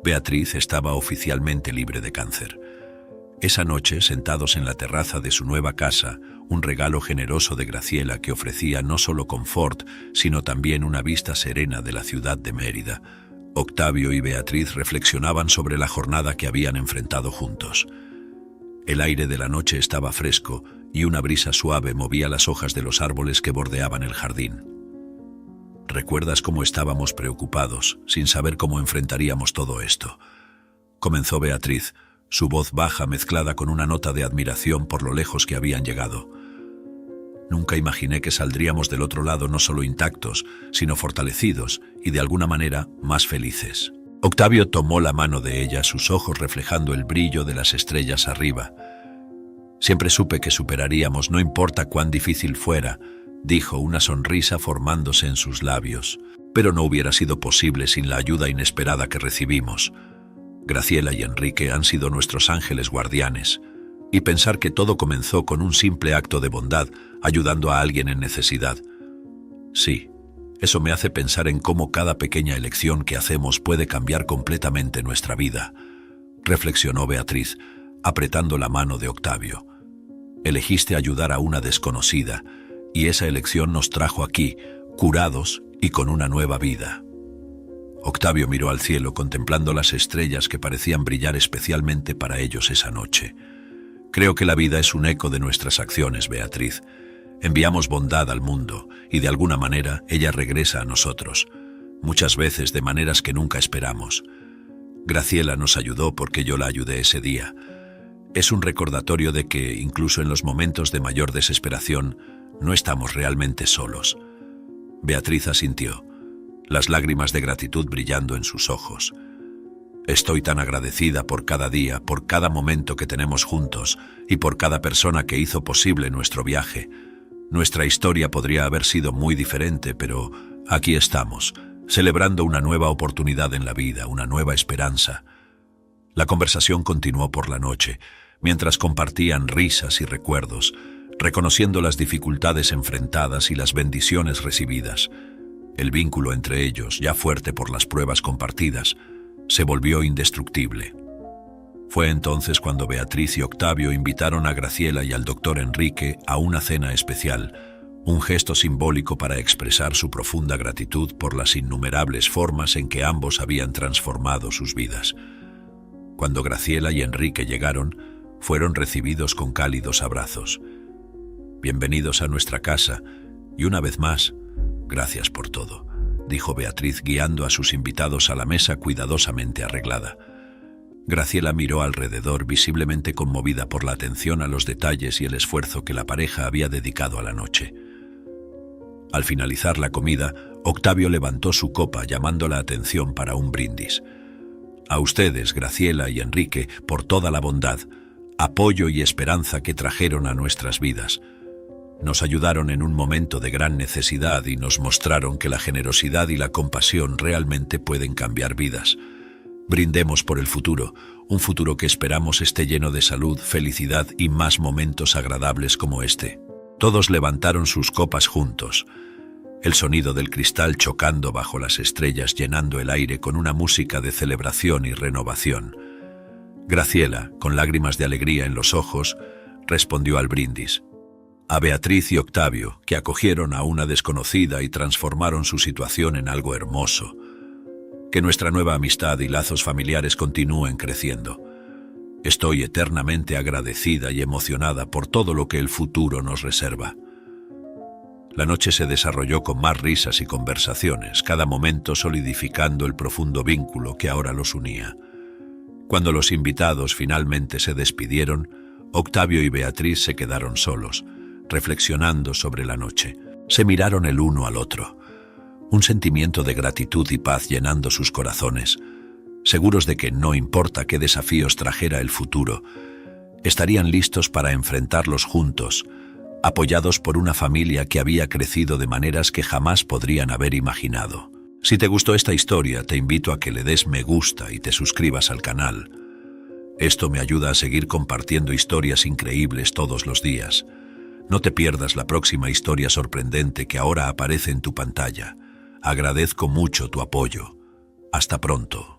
Beatriz estaba oficialmente libre de cáncer. Esa noche, sentados en la terraza de su nueva casa, un regalo generoso de Graciela que ofrecía no solo confort, sino también una vista serena de la ciudad de Mérida, Octavio y Beatriz reflexionaban sobre la jornada que habían enfrentado juntos. El aire de la noche estaba fresco y una brisa suave movía las hojas de los árboles que bordeaban el jardín. ¿Recuerdas cómo estábamos preocupados, sin saber cómo enfrentaríamos todo esto? Comenzó Beatriz, su voz baja mezclada con una nota de admiración por lo lejos que habían llegado. Nunca imaginé que saldríamos del otro lado no solo intactos, sino fortalecidos y de alguna manera más felices. Octavio tomó la mano de ella, sus ojos reflejando el brillo de las estrellas arriba. Siempre supe que superaríamos, no importa cuán difícil fuera, dijo, una sonrisa formándose en sus labios. Pero no hubiera sido posible sin la ayuda inesperada que recibimos. Graciela y Enrique han sido nuestros ángeles guardianes. y pensar que todo comenzó con un simple acto de bondad, ayudando a alguien en necesidad. Sí, eso me hace pensar en cómo cada pequeña elección que hacemos puede cambiar completamente nuestra vida, reflexionó Beatriz, apretando la mano de Octavio. Elegiste ayudar a una desconocida, y esa elección nos trajo aquí, curados y con una nueva vida. Octavio miró al cielo contemplando las estrellas que parecían brillar especialmente para ellos esa noche. Creo que la vida es un eco de nuestras acciones, Beatriz. Enviamos bondad al mundo y de alguna manera ella regresa a nosotros, muchas veces de maneras que nunca esperamos. Graciela nos ayudó porque yo la ayudé ese día. Es un recordatorio de que, incluso en los momentos de mayor desesperación, no estamos realmente solos. Beatriz asintió, las lágrimas de gratitud brillando en sus ojos. Estoy tan agradecida por cada día, por cada momento que tenemos juntos y por cada persona que hizo posible nuestro viaje. Nuestra historia podría haber sido muy diferente, pero aquí estamos, celebrando una nueva oportunidad en la vida, una nueva esperanza. La conversación continuó por la noche, mientras compartían risas y recuerdos, reconociendo las dificultades enfrentadas y las bendiciones recibidas. El vínculo entre ellos, ya fuerte por las pruebas compartidas, se volvió indestructible. Fue entonces cuando Beatriz y Octavio invitaron a Graciela y al doctor Enrique a una cena especial, un gesto simbólico para expresar su profunda gratitud por las innumerables formas en que ambos habían transformado sus vidas. Cuando Graciela y Enrique llegaron, fueron recibidos con cálidos abrazos. Bienvenidos a nuestra casa, y una vez más, gracias por todo, dijo Beatriz guiando a sus invitados a la mesa cuidadosamente arreglada. Graciela miró alrededor, visiblemente conmovida por la atención a los detalles y el esfuerzo que la pareja había dedicado a la noche. Al finalizar la comida, Octavio levantó su copa llamando la atención para un brindis. A ustedes, Graciela y Enrique, por toda la bondad, apoyo y esperanza que trajeron a nuestras vidas. Nos ayudaron en un momento de gran necesidad y nos mostraron que la generosidad y la compasión realmente pueden cambiar vidas. Brindemos por el futuro, un futuro que esperamos esté lleno de salud, felicidad y más momentos agradables como este. Todos levantaron sus copas juntos, el sonido del cristal chocando bajo las estrellas llenando el aire con una música de celebración y renovación. Graciela, con lágrimas de alegría en los ojos, respondió al brindis. A Beatriz y Octavio, que acogieron a una desconocida y transformaron su situación en algo hermoso. Que nuestra nueva amistad y lazos familiares continúen creciendo. Estoy eternamente agradecida y emocionada por todo lo que el futuro nos reserva. La noche se desarrolló con más risas y conversaciones, cada momento solidificando el profundo vínculo que ahora los unía. Cuando los invitados finalmente se despidieron, Octavio y Beatriz se quedaron solos, reflexionando sobre la noche. Se miraron el uno al otro. Un sentimiento de gratitud y paz llenando sus corazones, seguros de que no importa qué desafíos trajera el futuro, estarían listos para enfrentarlos juntos, apoyados por una familia que había crecido de maneras que jamás podrían haber imaginado. Si te gustó esta historia, te invito a que le des me gusta y te suscribas al canal. Esto me ayuda a seguir compartiendo historias increíbles todos los días. No te pierdas la próxima historia sorprendente que ahora aparece en tu pantalla. Agradezco mucho tu apoyo. Hasta pronto.